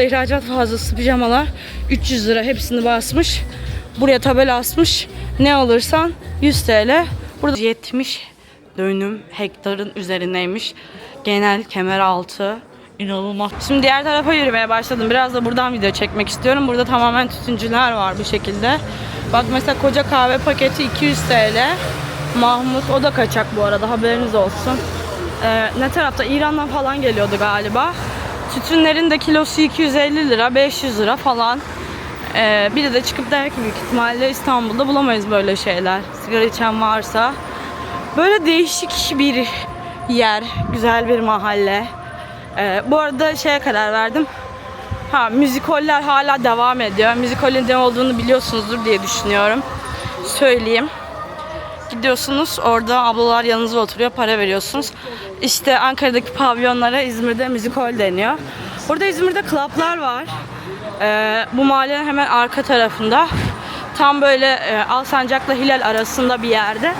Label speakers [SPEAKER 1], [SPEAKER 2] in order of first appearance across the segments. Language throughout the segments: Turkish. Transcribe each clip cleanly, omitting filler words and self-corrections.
[SPEAKER 1] İhracat fazlası pijamalar 300 lira, hepsini basmış. Buraya tabela asmış. Ne alırsan 100 TL. Burada 70 dönüm hektarın üzerindeymiş. Genel Kemeraltı. İnanılmaz. Şimdi diğer tarafa yürümeye başladım. Biraz da buradan video çekmek istiyorum. Burada tamamen tütüncüler var bu şekilde. Bak mesela koca kahve paketi 200 TL. Mahmut, o da kaçak bu arada, haberiniz olsun. Ne tarafta? İran'dan falan geliyordu galiba. Tütünlerin de kilosu 250 lira, 500 lira falan. Biri de çıkıp der ki büyük ihtimalle İstanbul'da bulamayız böyle şeyler. Sigara içen varsa. Böyle değişik bir yer, güzel bir mahalle. Bu arada şeye karar verdim. Müzikoller hala devam ediyor. Müzikolün ne olduğunu biliyorsunuzdur diye düşünüyorum. Söyleyeyim. Gidiyorsunuz, orada ablalar yanınıza oturuyor, para veriyorsunuz. İşte Ankara'daki pavyonlara İzmir'de müzikol deniyor. Burada İzmir'de klaplar var. Bu mahallenin hemen arka tarafında. Tam böyle Alsancak'la Hilal arasında bir yerde.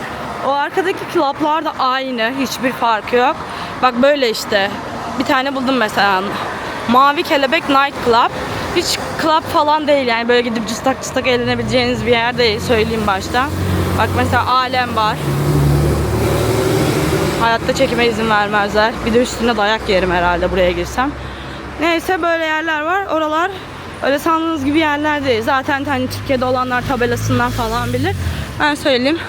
[SPEAKER 1] O arkadaki klaplar da aynı, hiçbir farkı yok. Bak böyle işte. Bir tane buldum mesela. Mavi Kelebek Night Club. Hiç club falan değil yani, böyle gidip cıstak cıstak eğlenebileceğiniz bir yer değil, söyleyeyim baştan. Bak mesela Alem var. Hayatta çekime izin vermezler. Bir de üstüne dayak yerim herhalde buraya girsem. Neyse, böyle yerler var. Oralar öyle sandığınız gibi yerler değil. Zaten hani Türkiye'de olanlar tabelasından falan bilir. Ben söyleyeyim.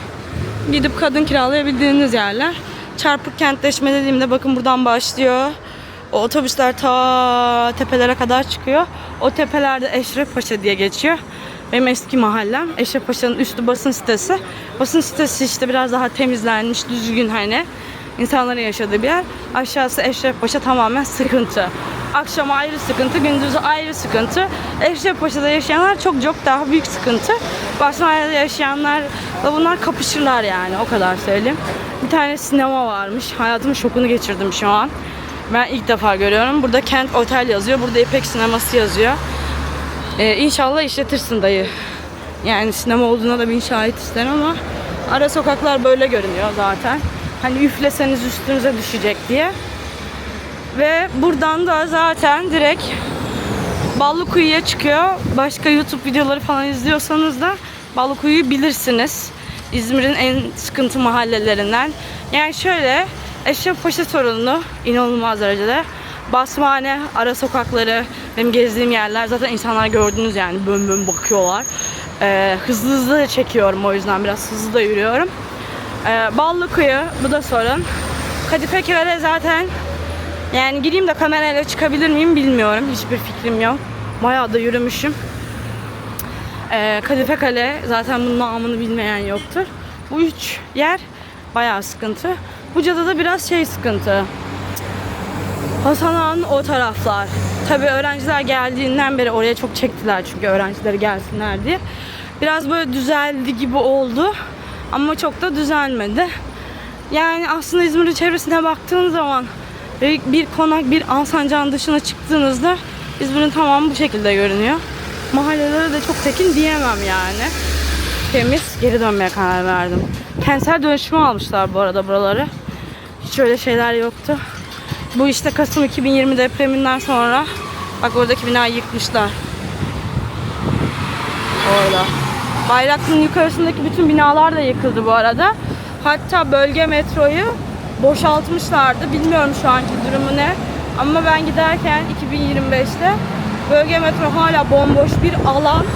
[SPEAKER 1] Gidip kadın kiralayabildiğiniz yerler. Çarpık kentleşme dediğimde bakın buradan başlıyor. O otobüsler ta tepelere kadar çıkıyor. O tepelerde Eşrefpaşa diye geçiyor. Benim eski mahallem. Eşrefpaşa'nın üstü basın sitesi. Basın sitesi işte biraz daha temizlenmiş, düzgün, hani insanların yaşadığı bir yer. Aşağısı Eşrefpaşa tamamen sıkıntı. Akşam ayrı sıkıntı, gündüzü ayrı sıkıntı. Eşrefpaşa'da yaşayanlar çok çok daha büyük sıkıntı. Basmanya'da yaşayanlarla bunlar kapışırlar yani, o kadar söyleyeyim. Bir tane sinema varmış. Hayatımın şokunu geçirdim şu an. Ben ilk defa görüyorum. Burada Kent Otel yazıyor. Burada İpek Sineması yazıyor. İnşallah işletirsin dayı. Yani sinema olduğuna da bir şahit isterim ama ara sokaklar böyle görünüyor zaten. Hani üfleseniz üstünüze düşecek diye. Ve buradan da zaten direkt Ballıkuyu'ya çıkıyor. Başka YouTube videoları falan izliyorsanız da Ballıkuyu'yu bilirsiniz. İzmir'in en sıkıntı mahallelerinden. Yani şöyle, Eşrefpaşa sorunlu inanılmaz derecede. Basmane, ara sokakları, benim gezdiğim yerler zaten insanlar gördünüz yani, bön bön bakıyorlar. Hızlı hızlı çekiyorum, o yüzden biraz hızlı da yürüyorum. Ballıkuyu, bu da sorun. Kadifekale zaten, yani gireyim de kamerayla çıkabilir miyim bilmiyorum, hiçbir fikrim yok. Bayağı da yürümüşüm. Kadifekale zaten bunun namını bilmeyen yoktur. Bu üç yer bayağı sıkıntı. Buca'da da biraz sıkıntı. Hasan Ağa'nın o taraflar. Tabii öğrenciler geldiğinden beri oraya çok çektiler, çünkü öğrencileri gelsinler diye. Biraz böyle düzeldi gibi oldu. Ama çok da düzelmedi. Yani aslında İzmir'in çevresine baktığınız zaman bir Konak, bir Alsancak'ın dışına çıktığınızda İzmir'in tamamı bu şekilde görünüyor. Mahallelere de çok tekin diyemem yani. Temiz, geri dönmeye karar verdim. Kentsel dönüşümü almışlar bu arada buraları. Hiç öyle şeyler yoktu. Bu işte Kasım 2020 depreminden sonra bak oradaki binayı yıkmışlar. Orada. Bayraklı'nın yukarısındaki bütün binalar da yıkıldı bu arada. Hatta bölge metroyu boşaltmışlardı. Bilmiyorum şu anki durumu ne. Ama ben giderken 2025'te bölge metro hala bomboş bir alan.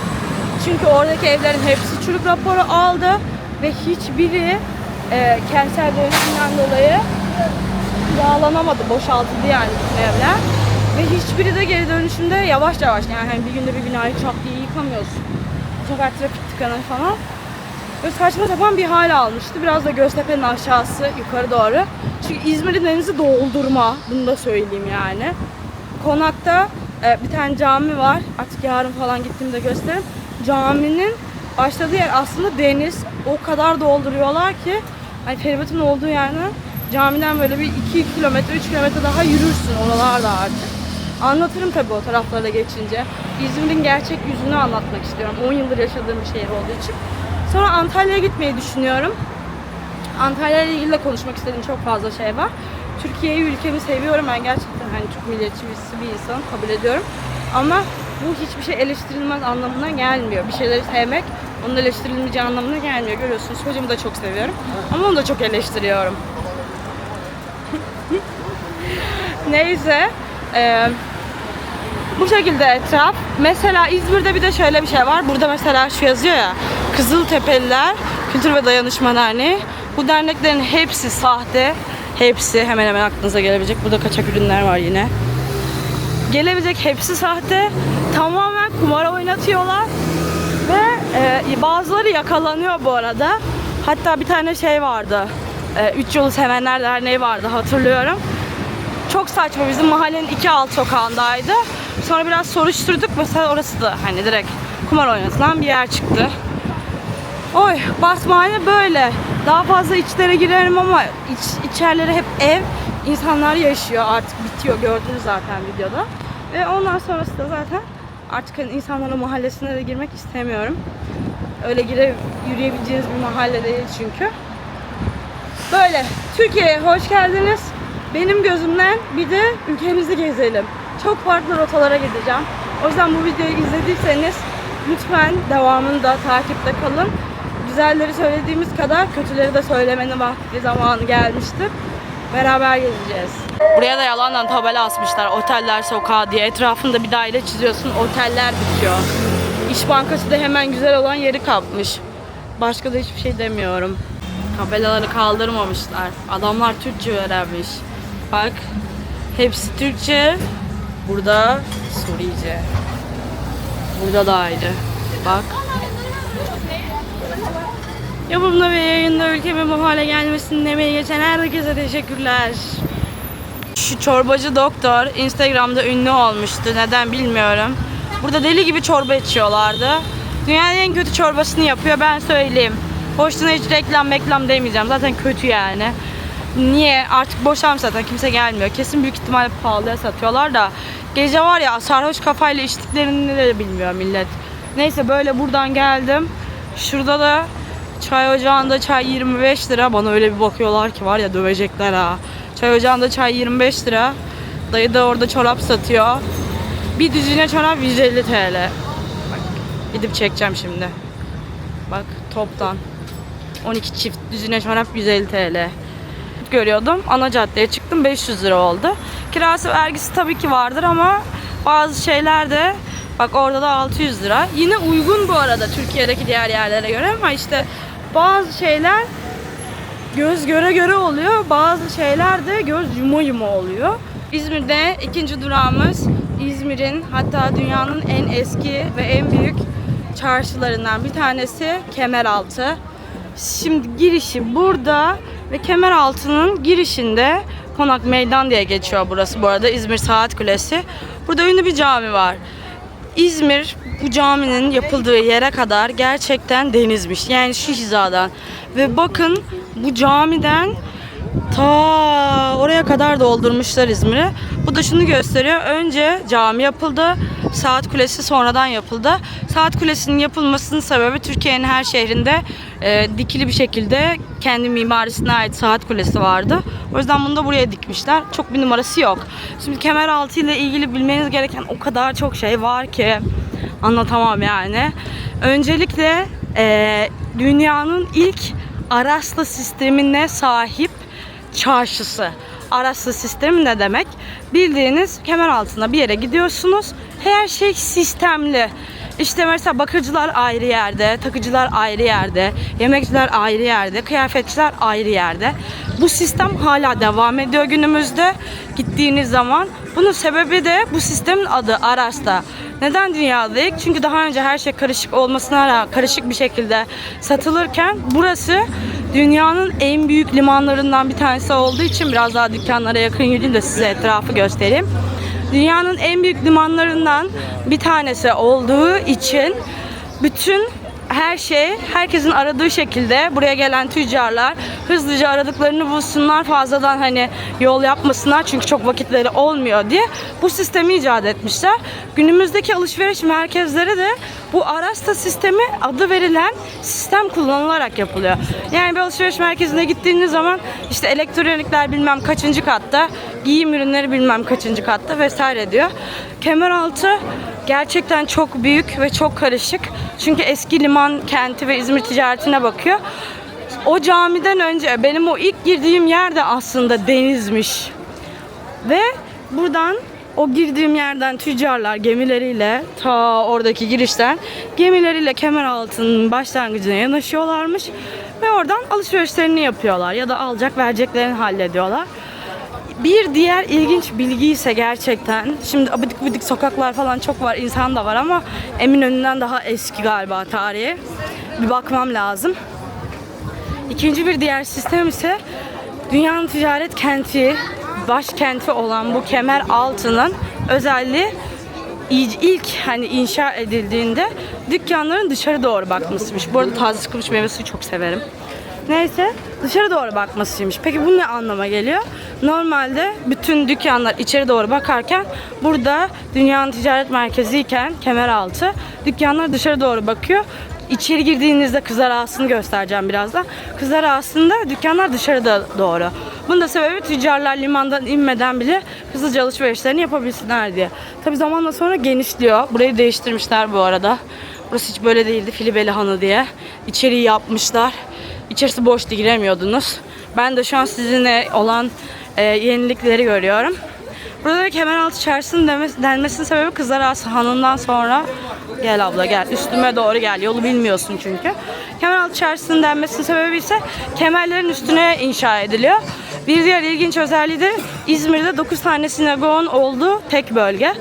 [SPEAKER 1] Çünkü oradaki evlerin hepsi çürük raporu aldı. Ve hiçbiri kentsel dönüşümden dolayı kiralanamadı. Boşaltıldı yani bütün evler. Ve hiçbiri de geri dönüşümde yavaş yavaş, yani hani bir günde bir binayı çat diye yıkamıyorsun. Bu sefer trafik tıkanır falan. Böyle saçma sapan bir hal almıştı. Biraz da Göztepe'nin aşağısı yukarı doğru. Çünkü İzmir'in denizi doldurma. Bunu da söyleyeyim yani. Konak'ta bir tane cami var. Artık yarın falan gittiğimde gösteririm. Caminin başladığı yer aslında deniz. O kadar dolduruyorlar ki hani feribotun olduğu yerden camiden böyle bir 2 kilometre 3 kilometre daha yürürsün oralarda artık. Anlatırım tabii o taraflara geçince. İzmir'in gerçek yüzünü anlatmak istiyorum. 10 yıldır yaşadığım bir şehir olduğu için. Sonra Antalya'ya gitmeyi düşünüyorum. Antalya ile ilgili de konuşmak istediğim çok fazla şey var. Türkiye'yi, ülkemi seviyorum. Ben gerçekten hani çok milliyetçi bir insan, kabul ediyorum. Ama bu hiçbir şey eleştirilmez anlamına gelmiyor. Bir şeyleri sevmek onun eleştirilmeyeceği anlamına gelmiyor. Görüyorsunuz hocamı da çok seviyorum. Ama onu da çok eleştiriyorum. Neyse. Bu şekilde etraf. Mesela İzmir'de bir de şöyle bir şey var. Burada mesela şu yazıyor ya. Kızıltepeliler Kültür ve Dayanışma Derneği. Bu derneklerin hepsi sahte. Hepsi hemen hemen aklınıza gelebilecek. Burada kaçak ürünler var yine. Gelebilecek hepsi sahte. Tamamen kumara oynatıyorlar. Ve bazıları yakalanıyor bu arada. Hatta bir tane şey vardı. Üç Yolu Sevenler Derneği vardı, hatırlıyorum. Çok saçma, bizim mahallenin 2 alt sokağındaydı. Sonra biraz soruşturduk. Mesela orası da hani direkt kumar oynatılan bir yer çıktı. Oy, Basmane böyle. Daha fazla içlere girerim ama içerileri hep ev. İnsanlar yaşıyor, artık bitiyor, gördünüz zaten videoda. Ve ondan sonrası da zaten artık hani insanların mahallesine de girmek istemiyorum. Öyle yürüyebileceğiniz bir mahalle değil çünkü. Böyle. Türkiye'ye hoş geldiniz. Benim gözümden bir de ülkemizi gezelim. Çok farklı rotalara gideceğim. O yüzden bu videoyu izlediyseniz lütfen devamını da takipte kalın. Güzelleri söylediğimiz kadar kötüleri de söylemenin vakti zamanı gelmiştir. Beraber gezeceğiz. Buraya da yalandan tabela asmışlar. Oteller sokağı diye. Etrafında bir daire çiziyorsun. Oteller bitiyor. İş Bankası da hemen güzel olan yeri kapmış. Başka da hiçbir şey demiyorum. Tabelaları kaldırmamışlar. Adamlar Türkçe öğrenmiş. Bak. Hepsi Türkçe. Burada Surice. Burada da ayrı. Bak. Yapımda ve yayında ülkemin bu hale gelmesinin emeği geçen herkese teşekkürler. Şu çorbacı doktor Instagram'da ünlü olmuştu. Neden bilmiyorum. Burada deli gibi çorba içiyorlardı. Dünyanın en kötü çorbasını yapıyor, ben söyleyeyim. Hoşuna hiç reklam demeyeceğim. Zaten kötü yani. Niye? Artık boşalmış zaten, kimse gelmiyor. Kesin büyük ihtimalle pahalıya satıyorlar da. Gece var ya, sarhoş kafayla içtiklerini de bilmiyor millet. Neyse, böyle buradan geldim. Şurada da çay ocağında çay 25 lira. Bana öyle bir bakıyorlar ki var ya, dövecekler ha. Çay ocağında çay 25 lira. Dayı da orada çorap satıyor. Bir düzine çorap 150 TL. Bak, gidip çekeceğim şimdi. Bak, toptan 12 çift düzine çorap 150 TL. Görüyordum. Ana caddeye çıktım, 500 lira oldu. Kirası vergisi tabii ki vardır ama bazı şeyler de, bak orada da 600 lira. Yine uygun bu arada Türkiye'deki diğer yerlere göre ama işte bazı şeyler göz göre göre oluyor. Bazı şeyler de göz yuma yuma oluyor. İzmir'de ikinci durağımız, İzmir'in hatta dünyanın en eski ve en büyük çarşılarından bir tanesi Kemeraltı. Şimdi girişi burada ve Kemeraltı'nın girişinde Konak Meydan diye geçiyor burası bu arada, İzmir Saat Kulesi. Burada ünlü bir cami var. İzmir bu caminin yapıldığı yere kadar gerçekten denizmiş. Yani şu hizadan. Ve bakın bu camiden ta oraya kadar doldurmuşlar İzmir'i. Bu da şunu gösteriyor. Önce cami yapıldı. Saat Kulesi sonradan yapıldı. Saat Kulesi'nin yapılmasının sebebi, Türkiye'nin her şehrinde dikili bir şekilde kendi mimarisine ait Saat Kulesi vardı. O yüzden bunu da buraya dikmişler. Çok bir numarası yok. Şimdi Kemeraltı ile ilgili bilmeniz gereken o kadar çok şey var ki anlatamam yani. Öncelikle dünyanın ilk Araslı sistemine sahip çarşısı. Araslı sistemi ne demek? Bildiğiniz Kemeraltı'na bir yere gidiyorsunuz. Her şey sistemli. İşte mesela bakırcılar ayrı yerde, takıcılar ayrı yerde, yemekçiler ayrı yerde, kıyafetçiler ayrı yerde. Bu sistem hala devam ediyor günümüzde gittiğiniz zaman. Bunun sebebi de bu sistemin adı Aras'ta. Neden dünyada ilk? Çünkü daha önce her şey karışık olmasına rağmen, karışık bir şekilde satılırken burası dünyanın en büyük limanlarından bir tanesi olduğu için, biraz daha dükkanlara yakın yürüyeyim de size etrafı göstereyim. Dünyanın en büyük limanlarından bir tanesi olduğu için bütün her şey, herkesin aradığı şekilde buraya gelen tüccarlar hızlıca aradıklarını bulsunlar, fazladan hani yol yapmasınlar çünkü çok vakitleri olmuyor diye bu sistemi icat etmişler. Günümüzdeki alışveriş merkezleri de Bu Arasta sistemi adı verilen sistem kullanılarak yapılıyor. Yani bir alışveriş merkezine gittiğiniz zaman işte elektronikler bilmem kaçıncı katta, giyim ürünleri bilmem kaçıncı katta vesaire diyor. Kemeraltı gerçekten çok büyük ve çok karışık. Çünkü eski liman kenti ve İzmir ticaretine bakıyor. O camiden önce benim o ilk girdiğim yer de aslında denizmiş. Ve buradan o girdiğim yerden tüccarlar gemileriyle ta oradaki girişten gemileriyle Kemeraltı'nın başlangıcına yanaşıyorlarmış. Ve oradan alışverişlerini yapıyorlar ya da alacak vereceklerini hallediyorlar. Bir diğer ilginç bilgi ise gerçekten, şimdi abidik gubidik sokaklar falan çok var, insan da var ama Eminönü'nden daha eski galiba tarihi. Bir bakmam lazım. İkinci bir diğer sistem ise dünyanın ticaret kenti, başkenti olan bu Kemeraltı'nın özelliği ilk hani inşa edildiğinde dükkanların dışarı doğru bakmasıymış. Bu arada taze sıkılmış meyve suyu çok severim. Neyse, dışarı doğru bakmasıymış. Peki bu ne anlama geliyor? Normalde bütün dükkanlar içeri doğru bakarken burada dünyanın ticaret merkeziyken Kemeraltı dükkanlar dışarı doğru bakıyor. İçeri girdiğinizde Kızlar Ağası'nı göstereceğim birazdan. Kızlar Ağası'nda dükkanlar dışarıda doğru. Bunun da sebebi tüccarlar limandan inmeden bile hızlıca alışverişlerini yapabilsinler diye. Tabi zamanla sonra genişliyor. Burayı değiştirmişler bu arada. Burası hiç böyle değildi. Filibeli Hanı diye. İçeriği yapmışlar. İçerisi boştu, giremiyordunuz. Ben de şu an sizinle olan yenilikleri görüyorum. Burada Kemeraltı Çarşısı'nın denmesinin sebebi Kızlar Ağası Hanı'ndan sonra gel abla gel üstüme doğru gel, yolu bilmiyorsun çünkü. Kemeraltı Çarşısı'nın denmesinin sebebi ise kemerlerin üstüne inşa ediliyor. Bir diğer ilginç özelliği de İzmir'de 9 tane sinagogun olduğu tek bölge.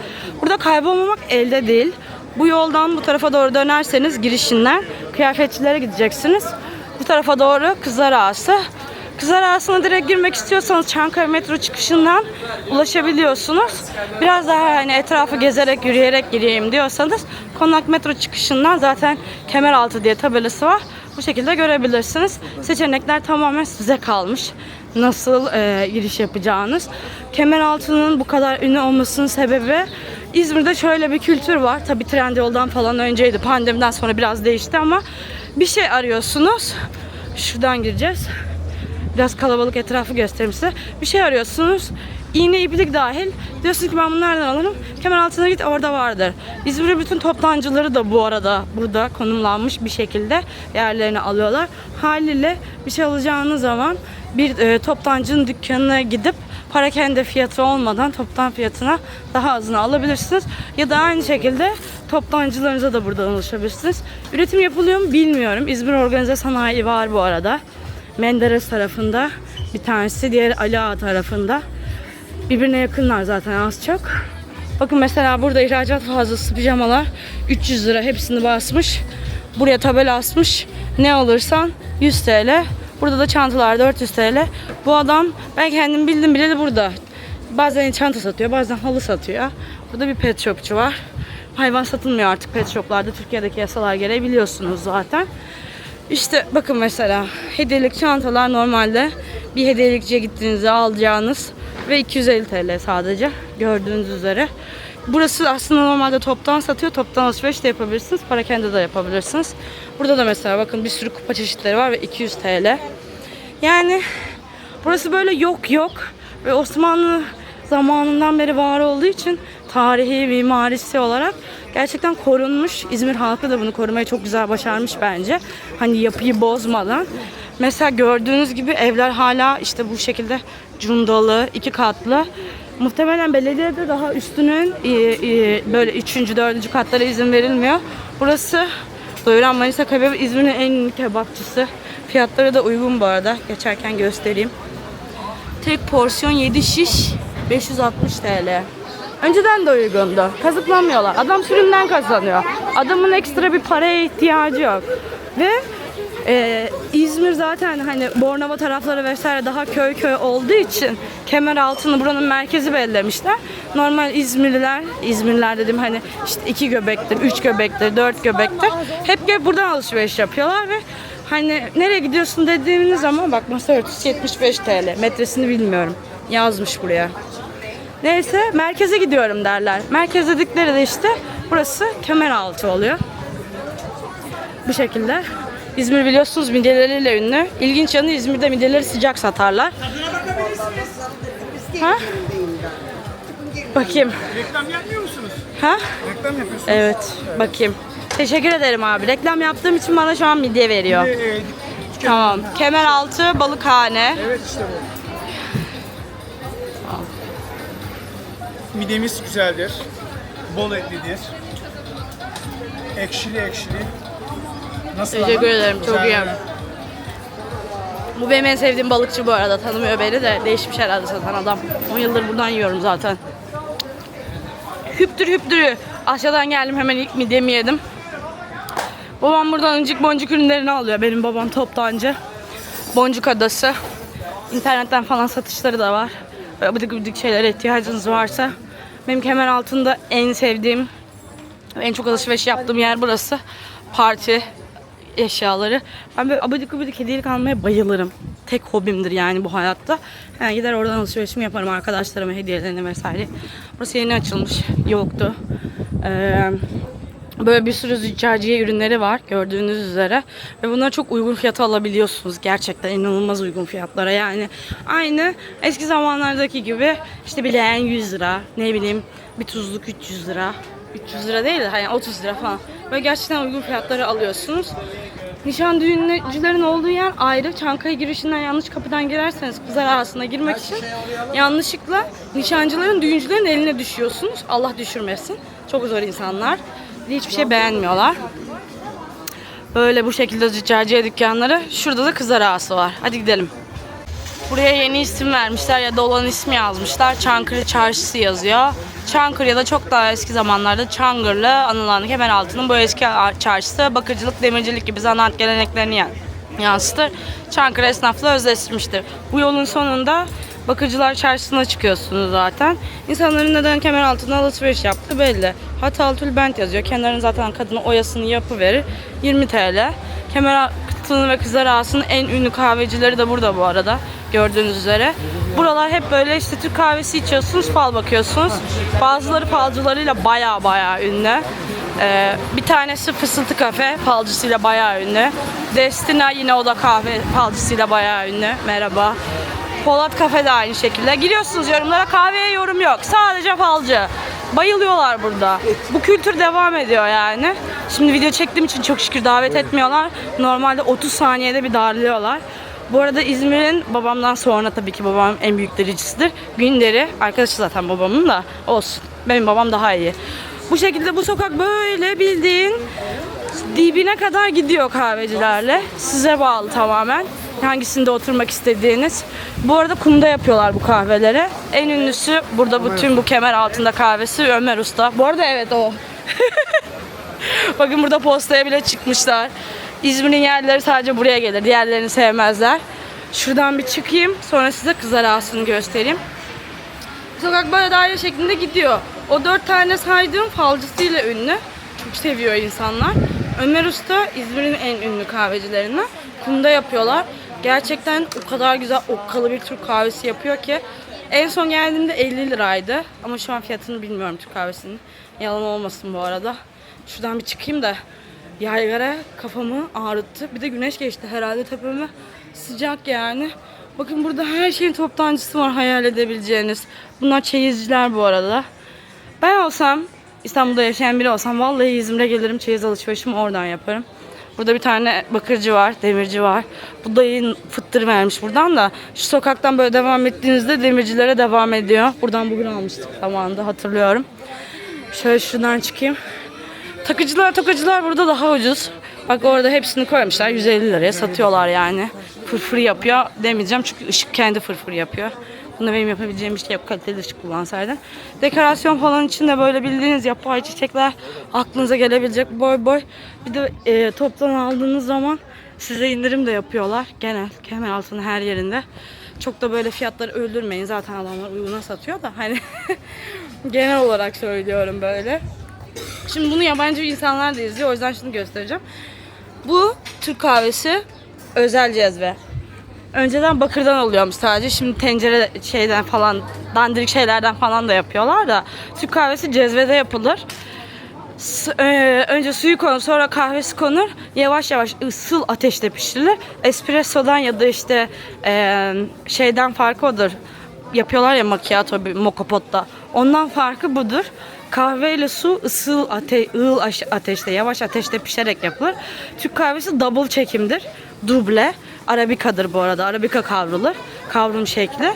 [SPEAKER 1] Burada kaybolmamak elde değil. Bu yoldan bu tarafa doğru dönerseniz girişinden kıyafetçilere gideceksiniz. Bu tarafa doğru Kızlar Ağası. Kızlar Ağası'na direkt girmek istiyorsanız Çankaya metro çıkışından ulaşabiliyorsunuz. Biraz daha hani etrafı gezerek, yürüyerek gireyim diyorsanız Konak metro çıkışından zaten Kemeraltı diye tabelası var. Bu şekilde görebilirsiniz. Seçenekler tamamen size kalmış. Nasıl giriş yapacağınız. Kemeraltı'nın bu kadar ünlü olmasının sebebi İzmir'de şöyle bir kültür var. Tabii Trendyol'dan falan önceydi. Pandemiden sonra biraz değişti ama bir şey arıyorsunuz. Şuradan gireceğiz. Biraz kalabalık, etrafı göstereyim size. Bir şey arıyorsunuz. İğne, iplik dahil. Diyorsunuz ki ben bunu nereden alırım? Kemeraltı'na git, orada vardır. İzmir'in bütün toptancıları da bu arada burada konumlanmış bir şekilde yerlerini alıyorlar. Haliyle bir şey alacağınız zaman bir toptancının dükkanına gidip parakende fiyatı olmadan toptan fiyatına daha azını alabilirsiniz. Ya da aynı şekilde toptancılarınıza da buradan ulaşabilirsiniz. Üretim yapılıyor mu bilmiyorum. İzmir Organize Sanayi var bu arada. Menderes tarafında bir tanesi, diğeri Ali Ağa tarafında. Birbirine yakınlar zaten az çok. Bakın mesela burada ihracat fazlası pijamalar 300 lira, hepsini basmış. Buraya tabela asmış. Ne alırsan 100 TL. Burada da çantalar 400 TL. Bu adam, ben kendim bildim bileli burada. Bazen çanta satıyor, bazen halı satıyor. Burada bir pet shopçu var. Hayvan satılmıyor artık pet shoplarda. Türkiye'deki yasalar gereği biliyorsunuz zaten. İşte bakın mesela hediyelik çantalar normalde bir hediyelikçiye gittiğinizde alacağınız ve 250 TL sadece gördüğünüz üzere. Burası aslında normalde toptan satıyor. Toptan alışveriş de yapabilirsiniz. Parakende de yapabilirsiniz. Burada da mesela bakın bir sürü kupa çeşitleri var ve 200 TL. Yani burası böyle yok ve Osmanlı zamanından beri var olduğu için tarihi, mimarisi olarak gerçekten korunmuş. İzmir halkı da bunu korumayı çok güzel başarmış bence. Hani yapıyı bozmadan. Mesela gördüğünüz gibi evler hala işte bu şekilde cundalı, 2 katlı. Muhtemelen belediyede daha üstünün böyle 3. 4. katlara izin verilmiyor. Burası Doyuran Manisa Kebabı İzmir'in en ünlü kebapçısı. Fiyatları da uygun bu arada. Geçerken göstereyim. Tek porsiyon 7 şiş 560 TL. Önceden de uygundu. Kazıklanmıyorlar. Adam sürümden kazanıyor. Adamın ekstra bir paraya ihtiyacı yok. Ve İzmir zaten hani Bornova tarafları vesaire daha köy olduğu için Kemeraltı'nı buranın merkezi belirlemişler. Normal İzmirliler dedim hani işte 2 göbektir, 3 göbektir, 4 göbektir. Hep buradan alışveriş yapıyorlar ve hani nereye gidiyorsun dediğiniz zaman bak masa örtüsü 75 TL. Metresini bilmiyorum. Yazmış buraya. Neyse merkeze gidiyorum derler. Merkez dedikleri de işte burası Kemeraltı oluyor. Bu şekilde. İzmir biliyorsunuz mideleriyle ünlü. İlginç yanı İzmir'de mideleri sıcak satarlar. Ha? Bakayım.
[SPEAKER 2] Reklam yapmıyor musunuz?
[SPEAKER 1] Ha?
[SPEAKER 2] Reklam yapıyorsunuz.
[SPEAKER 1] Evet. Bakayım. Teşekkür ederim abi. Reklam yaptığım için bana şu an midye veriyor. Tamam. Kemeraltı Balıkhane.
[SPEAKER 2] Evet işte bu. Midemiz güzeldir. Bol etlidir. Ekşili ekşili. Nasıl
[SPEAKER 1] Teşekkür
[SPEAKER 2] ama?
[SPEAKER 1] ederim. Çok iyi. Bu benim en sevdiğim balıkçı bu arada. Tanımıyor beni de. Değişmiş herhalde satan adam. 10 yıldır buradan yiyorum zaten. Hüptür hüptürü. Asya'dan geldim, hemen ilk midyemi yedim. Babam buradan incik boncuk ürünlerini alıyor. Benim babam toptancı. Boncuk adası. İnternetten falan satışları da var. Böyle bıdık bıdık şeylere ihtiyacınız varsa. Benim Kemeraltı'nda en sevdiğim, en çok alışveriş yaptığım yer burası. Parti eşyaları. Ben böyle abidik gubidik hediyelik almaya bayılırım. Tek hobimdir yani bu hayatta. Yani gider oradan alışverişimi yaparım, arkadaşlarıma hediyelerini vesaire. Burası yeni açılmış. Yoktu. Böyle bir sürü züccaciye ürünleri var gördüğünüz üzere. Ve bunları çok uygun fiyata alabiliyorsunuz. Gerçekten inanılmaz uygun fiyatlara. Yani aynı eski zamanlardaki gibi işte bir leğen 100 lira. Ne bileyim bir tuzluk 300 lira. 300 lira değil de hani 30 lira falan. Böyle gerçekten uygun fiyatları alıyorsunuz. Nişan düğüncülerin olduğu yer ayrı. Çankaya girişinden yanlış kapıdan girerseniz kızlar arasına girmek için yanlışlıkla nişancıların, düğüncülerin eline düşüyorsunuz. Allah düşürmesin. Çok zor insanlar. Hiçbir şey beğenmiyorlar. Böyle bu şekilde züccaciye dükkanları. Şurada da kızlar ağası var. Hadi gidelim. Buraya yeni isim vermişler ya da olan ismi yazmışlar. Çankırı Çarşısı yazıyor. Çankırı ya da çok daha eski zamanlarda Çangırlı anılan Kemeraltı'nın bu eski çarşısı bakırcılık, demircilik gibi zanaat geleneklerini yansıtır. Çankırı esnafla özleşmiştir. Bu yolun sonunda Bakırcılar Çarşısı'na çıkıyorsunuz zaten. İnsanların neden Kemeraltı'na alışveriş yaptığı belli. Hatalı tülbent yazıyor. Kenarın zaten kadına oyasını yapıverir. 20 TL. Kemeraltı'nın ve Kızlar Ağası'nın en ünlü kahvecileri de burada bu arada. Gördüğünüz üzere. Buralar hep böyle işte Türk kahvesi içiyorsunuz, fal bakıyorsunuz. Bazıları falcılarıyla baya ünlü. Bir tanesi Fısıltı Kafe falcısıyla bayağı ünlü. Destina yine o da kahve falcısıyla bayağı ünlü. Merhaba. Polat Kafe de aynı şekilde. Giriyorsunuz yorumlara, kahveye yorum yok. Sadece falcı. Bayılıyorlar burada. Bu kültür devam ediyor yani. Şimdi video çektiğim için çok şükür davet etmiyorlar. Normalde 30 saniyede bir darlıyorlar. Bu arada İzmir'in babamdan sonra tabii ki babam en büyük derecesidir. Günderi. Arkadaşı zaten babamın da olsun. Benim babam daha iyi. Bu şekilde bu sokak böyle bildiğin dibine kadar gidiyor kahvecilerle. Size bağlı tamamen. Hangisinde oturmak istediğiniz. Bu arada kumda yapıyorlar bu kahveleri. En ünlüsü burada bütün bu Kemeraltı'nda kahvesi Ömer Usta. Bu arada evet o. Bakın burada postaya bile çıkmışlar. İzmir'in yerleri sadece buraya gelir. Diğerlerini sevmezler. Şuradan bir çıkayım. Sonra size Kızlar Ağası'nı göstereyim. Sokak böyle daire şeklinde gidiyor. O 4 tane saydığım falcısıyla ünlü. Çok seviyor insanlar. Ömer Usta İzmir'in en ünlü kahvecilerinden. Kumda yapıyorlar. Gerçekten o kadar güzel okkalı bir Türk kahvesi yapıyor ki. En son geldiğimde 50 liraydı. Ama şu an fiyatını bilmiyorum Türk kahvesinin. Yalan olmasın bu arada. Şuradan bir çıkayım da. Yaygara kafamı ağrıttı. Bir de güneş geçti herhalde tepeme. Sıcak yani. Bakın burada her şeyin toptancısı var hayal edebileceğiniz. Bunlar çeyizciler bu arada. Ben olsam, İstanbul'da yaşayan biri olsam vallahi İzmir'e gelirim, çeyiz alışverişimi oradan yaparım. Burada bir tane bakırcı var, demirci var. Bu dayı fıttır vermiş buradan da. Şu sokaktan böyle devam ettiğinizde demircilere devam ediyor. Buradan bugün almıştık zamanında, hatırlıyorum. Şöyle şuradan çıkayım. Takıcılar burada daha ucuz. Bak orada hepsini koymuşlar. 150 liraya satıyorlar yani. Fırfır yapıyor demeyeceğim çünkü ışık kendi fırfır yapıyor. Bunda benim yapabileceğim bir şey yok. Kaliteli ışık kullansaydın. Dekorasyon falan için de böyle bildiğiniz yapay çiçekler aklınıza gelebilecek boy. Bir de toptan aldığınız zaman size indirim de yapıyorlar. Genel Kemeraltı'nın her yerinde. Çok da böyle fiyatları öldürmeyin. Zaten adamlar uyguna satıyor da hani genel olarak söylüyorum böyle. Şimdi bunu yabancı insanlar da izliyor. O yüzden şunu göstereceğim. Bu Türk kahvesi özel cezve. Önceden bakırdan oluyormuş sadece. Şimdi tencere şeyden falan, dandirik şeylerden falan da yapıyorlar da. Türk kahvesi cezvede yapılır. Önce suyu konur, sonra kahvesi konur. Yavaş yavaş ısıl ateşte pişirilir. Espressodan ya da işte şeyden farkı odur. Yapıyorlar ya macchiato bir moka potta. Ondan farkı budur. Kahve ile su ateşte, yavaş ateşte pişerek yapılır. Türk kahvesi double çekimdir. Duble. Arabika'dır bu arada. Arabika kavrulur. Kavrum şekli.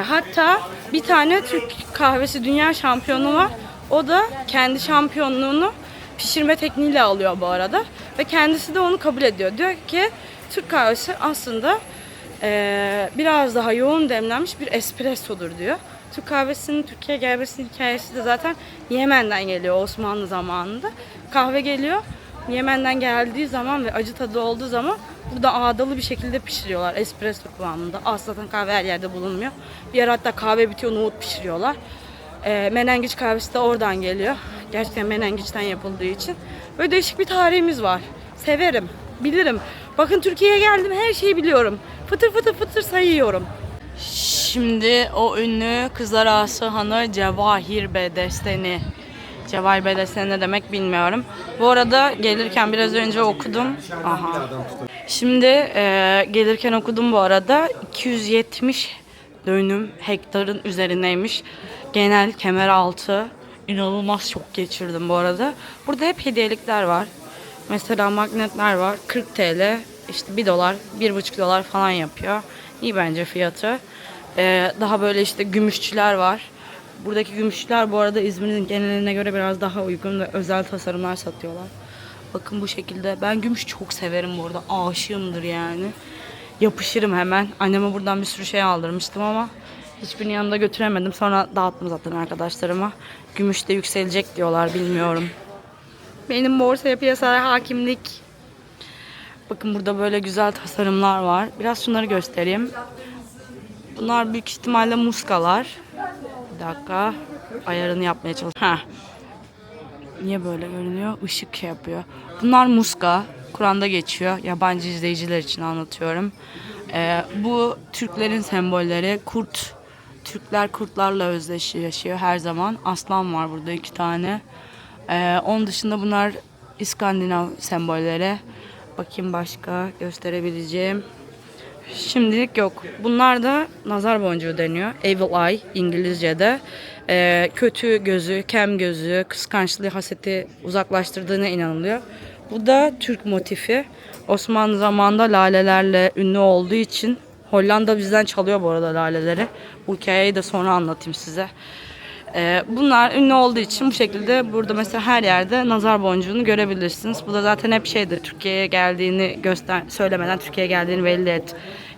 [SPEAKER 1] Hatta bir tane Türk kahvesi dünya şampiyonu var. O da kendi şampiyonluğunu pişirme tekniğiyle alıyor bu arada. Ve kendisi de onu kabul ediyor. Diyor ki Türk kahvesi aslında biraz daha yoğun demlenmiş bir espressodur diyor. Türk kahvesinin Türkiye'ye gelmesinin hikayesi de zaten Yemen'den geliyor Osmanlı zamanında. Kahve geliyor. Yemen'den geldiği zaman ve acı tadı olduğu zaman burada ağdalı bir şekilde pişiriyorlar espresso kıvamında. Aslında kahve her yerde bulunmuyor. Bir yer hatta kahve bitiyor nohut pişiriyorlar. Menengiç kahvesi de oradan geliyor. Gerçekten menengiçten yapıldığı için. Böyle değişik bir tarihimiz var. Severim, bilirim. Bakın Türkiye'ye geldim her şeyi biliyorum. Fıtır fıtır fıtır sayıyorum. Şimdi o ünlü Kızlar Ağası Hanı Cevahir Bedesteni. Cevahir Bedesteni ne demek bilmiyorum. Bu arada gelirken biraz önce okudum. Aha. Şimdi gelirken okudum bu arada. 270 dönüm hektarın üzerindeymiş. Genel Kemeraltı. İnanılmaz çok geçirdim bu arada. Burada hep hediyelikler var. Mesela magnetler var. 40 TL. İşte 1 dolar, 1,5 dolar falan yapıyor. İyi bence fiyatı. Daha böyle işte gümüşçüler var. Buradaki gümüşçüler bu arada İzmir'in geneline göre biraz daha uygun ve özel tasarımlar satıyorlar. Bakın bu şekilde. Ben gümüş çok severim bu arada. Aşığımdır yani. Yapışırım hemen. Anneme buradan bir sürü şey aldırmıştım ama hiçbirini yanında götüremedim. Sonra dağıttım zaten arkadaşlarıma. Gümüş de yükselecek diyorlar, bilmiyorum. Benim borsaya piyasalara hakimlik. Bakın burada böyle güzel tasarımlar var. Biraz şunları göstereyim. Bunlar büyük ihtimalle muskalar. Bir dakika. Ayarını yapmaya çalışıyorum. Niye böyle görünüyor? Işık şey yapıyor. Bunlar muska. Kur'an'da geçiyor. Yabancı izleyiciler için anlatıyorum. Bu Türklerin sembolleri. Kurt. Türkler kurtlarla özdeşleşiyor her zaman. Aslan var burada 2 tane. Onun dışında bunlar İskandinav sembolleri. Bakayım başka gösterebileceğim. Şimdilik yok. Bunlar da nazar boncuğu deniyor. Evil eye İngilizce'de. Kötü gözü, kem gözü, kıskançlığı, haseti uzaklaştırdığına inanılıyor. Bu da Türk motifi. Osmanlı zamanında lalelerle ünlü olduğu için Hollanda bizden çalıyor bu arada laleleri. Bu hikayeyi de sonra anlatayım size. Bunlar ünlü olduğu için bu şekilde burada mesela her yerde nazar boncuğunu görebilirsiniz. Bu da zaten hep şeydir. Türkiye'ye geldiğini söylemeden Türkiye'ye geldiğini belli et.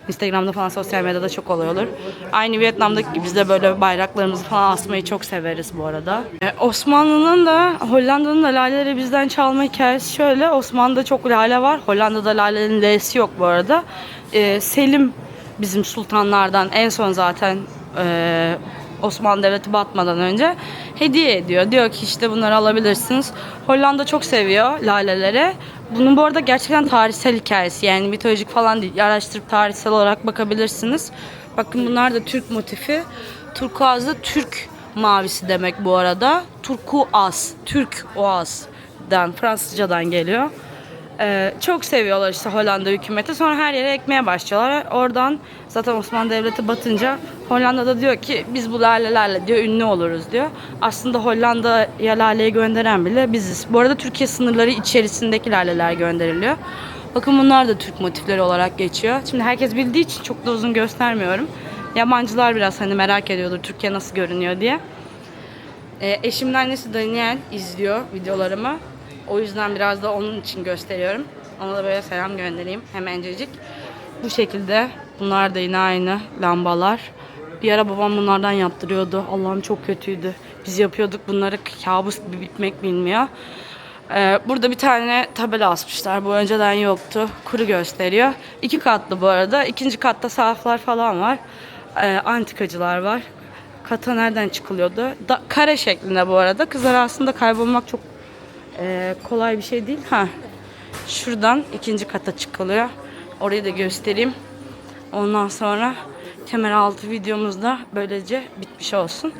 [SPEAKER 1] Instagram'da falan sosyal medyada çok olay olur. Aynı Vietnam'daki gibi biz de böyle bayraklarımızı falan asmayı çok severiz bu arada. Osmanlı'nın da Hollanda'nın da laleleri bizden çalma hikayesi şöyle. Osmanlı'da çok lale var. Hollanda'da lalenin L'si yok bu arada. Selim bizim sultanlardan en son zaten Osmanlı Devleti batmadan önce hediye ediyor. Diyor ki işte bunları alabilirsiniz. Hollanda çok seviyor laleleri. Bunun bu arada gerçekten tarihsel hikayesi. Yani mitolojik falan değil. Araştırıp tarihsel olarak bakabilirsiniz. Bakın bunlar da Türk motifi. Turkuaz da Türk mavisi demek bu arada. Turkuaz, Türk oazdan, Fransızcadan geliyor. Çok seviyorlar işte Hollanda hükümeti. Sonra her yere ekmeye başlıyorlar. Oradan zaten Osmanlı Devleti batınca Hollanda'da diyor ki biz bu lalelerle diyor ünlü oluruz diyor. Aslında Hollanda'ya laleyi gönderen bile biziz. Bu arada Türkiye sınırları içerisindeki laleler gönderiliyor. Bakın bunlar da Türk motifleri olarak geçiyor. Şimdi herkes bildiği için çok da uzun göstermiyorum. Yabancılar biraz hani merak ediyordur Türkiye nasıl görünüyor diye. Eşimin annesi Daniel izliyor videolarımı. O yüzden biraz da onun için gösteriyorum. Ona da böyle selam göndereyim hemencecik. Bu şekilde bunlar da yine aynı lambalar. Bir ara babam bunlardan yaptırıyordu. Allah'ım çok kötüydü. Biz yapıyorduk bunları, kabus gibi bitmek bilmiyor. Burada bir tane tabela asmışlar. Bu önceden yoktu. Kuru gösteriyor. 2 katlı bu arada. 2. katta sahaflar falan var. Antikacılar var. Kata nereden çıkılıyordu? Kare şeklinde bu arada. Kızlar aslında kaybolmak çok kolay bir şey değil. Şuradan 2. kata çıkılıyor. Orayı da göstereyim. Ondan sonra Kemeraltı videomuz da böylece bitmiş olsun.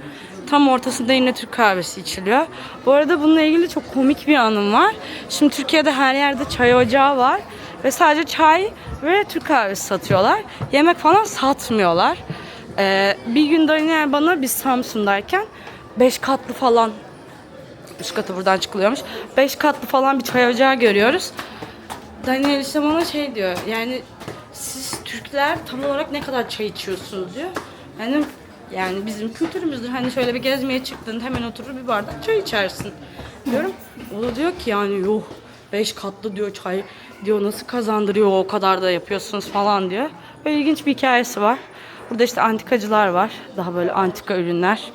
[SPEAKER 1] Tam ortasında yine Türk kahvesi içiliyor. Bu arada bununla ilgili çok komik bir anım var. Şimdi Türkiye'de her yerde çay ocağı var. Ve sadece çay ve Türk kahvesi satıyorlar. Yemek falan satmıyorlar. Bir gün Daniel bana, biz Samsun'dayken 5 katlı falan, üst katı buradan çıkılıyormuş, 5 katlı falan bir çay ocağı görüyoruz. Daniel işte bana şey diyor, yani siz Türkler tam olarak ne kadar çay içiyorsunuz diyor. Yani bizim kültürümüzdür. Hani şöyle bir gezmeye çıktın, hemen oturur bir bardak çay içersin diyorum. O da diyor ki yani yok, 5 katlı diyor çay diyor, nasıl kazandırıyor o kadar da yapıyorsunuz falan diyor. Böyle ilginç bir hikayesi var. Burada işte antikacılar var. Daha böyle antika ürünler.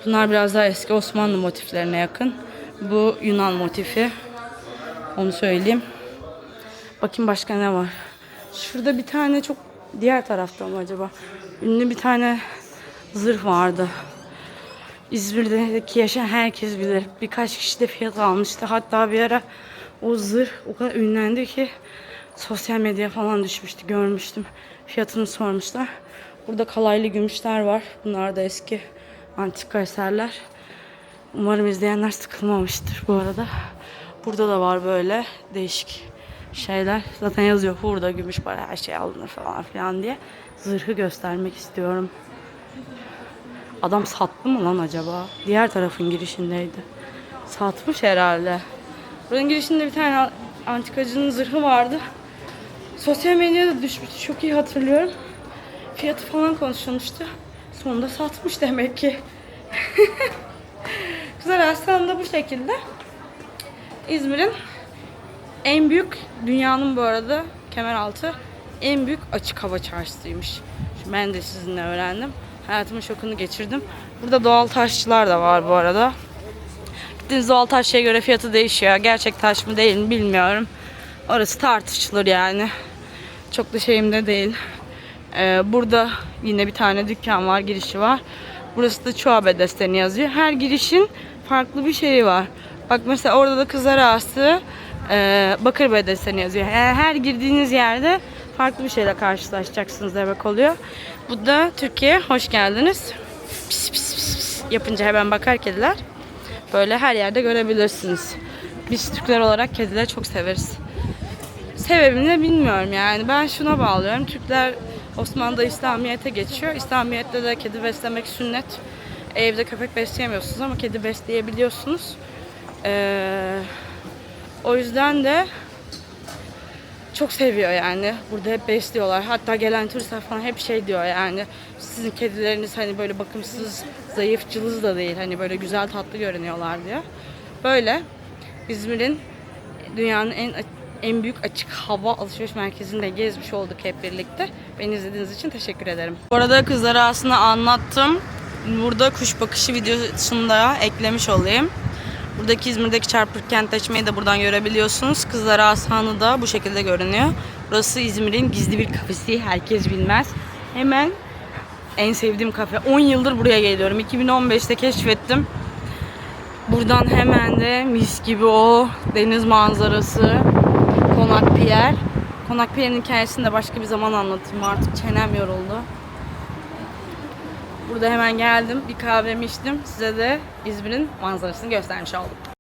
[SPEAKER 1] Bunlar biraz daha eski Osmanlı motiflerine yakın. Bu Yunan motifi. Onu söyleyeyim. Bakayım başka ne var. Şurada bir tane çok, diğer tarafta mı acaba? Ünlü bir tane zırh vardı. İzmir'deki yaşayan herkes bilir. Birkaç kişi de fiyat almıştı. Hatta bir ara o zırh o kadar ünlendi ki sosyal medyaya falan düşmüştü. Görmüştüm. Fiyatını sormuşlar. Burada kalaylı gümüşler var. Bunlar da eski antika eserler. Umarım izleyenler sıkılmamıştır bu arada. Burada da var böyle değişik şeyler. Zaten yazıyor burada gümüş para her şey alınır falan filan diye. Zırhı göstermek istiyorum. Adam sattı mı lan acaba? Diğer tarafın girişindeydi. Satmış herhalde. Buranın girişinde bir tane antikacının zırhı vardı. Sosyal medyada düşmüştü. Çok iyi hatırlıyorum. Fiyatı falan konuşulmuştu. Sonunda satmış demek ki. Güzel, aslında bu şekilde. İzmir'in en büyük, dünyanın bu arada Kemeraltı en büyük açık hava çarşısıymış. Şimdi ben de sizinle öğrendim. Hayatımın şokunu geçirdim. Burada doğal taşçılar da var bu arada. Gittiğiniz doğal taşçıya göre fiyatı değişiyor. Gerçek taş mı değil mi bilmiyorum. Orası tartışılır yani. Çok da şeyimde değil. Burada yine bir tane dükkan var, girişi var. Burası da Çoğabe Desteni yazıyor. Her girişin farklı bir şeyi var. Bak mesela orada da Kızlar Ağası Bakırbey Desteni yazıyor. Yani her girdiğiniz yerde farklı bir şeyle karşılaşacaksınız demek oluyor. Bu da Türkiye, hoş geldiniz. Pis pis pis pis yapınca hemen bakar kediler. Böyle her yerde görebilirsiniz. Biz Türkler olarak kedileri çok severiz. Sebebini de bilmiyorum yani. Ben şuna bağlıyorum. Türkler Osmanlı'da İslamiyet'e geçiyor. İslamiyet'te de kedi beslemek sünnet. Evde köpek besleyemiyorsunuz ama kedi besleyebiliyorsunuz. O yüzden de çok seviyor yani. Burada hep besliyorlar. Hatta gelen turistler falan hep şey diyor yani. Sizin kedileriniz hani böyle bakımsız, zayıf, cılız da değil. Hani böyle güzel, tatlı görünüyorlar diyor. Böyle İzmir'in dünyanın en büyük açık hava alışveriş merkezinde gezmiş olduk hep birlikte. Beni izlediğiniz için teşekkür ederim. Bu arada Kızlar Ağası'nı anlattım. Burada kuş bakışı videosunu da eklemiş olayım. Buradaki İzmir'deki çarpık kentleşmeyi de buradan görebiliyorsunuz. Kızlar Ağası Hanı da bu şekilde görünüyor. Burası İzmir'in gizli bir kafesi. Herkes bilmez. Hemen en sevdiğim kafe. 10 yıldır buraya geliyorum. 2015'te keşfettim. Buradan hemen de mis gibi o deniz manzarası. Konak Pierre. Konak Pierre'in hikayesini de başka bir zaman anlatayım. Artık çenem yoruldu. Burada hemen geldim. Bir kahvemi içtim. Size de İzmir'in manzarasını göstermiş oldum.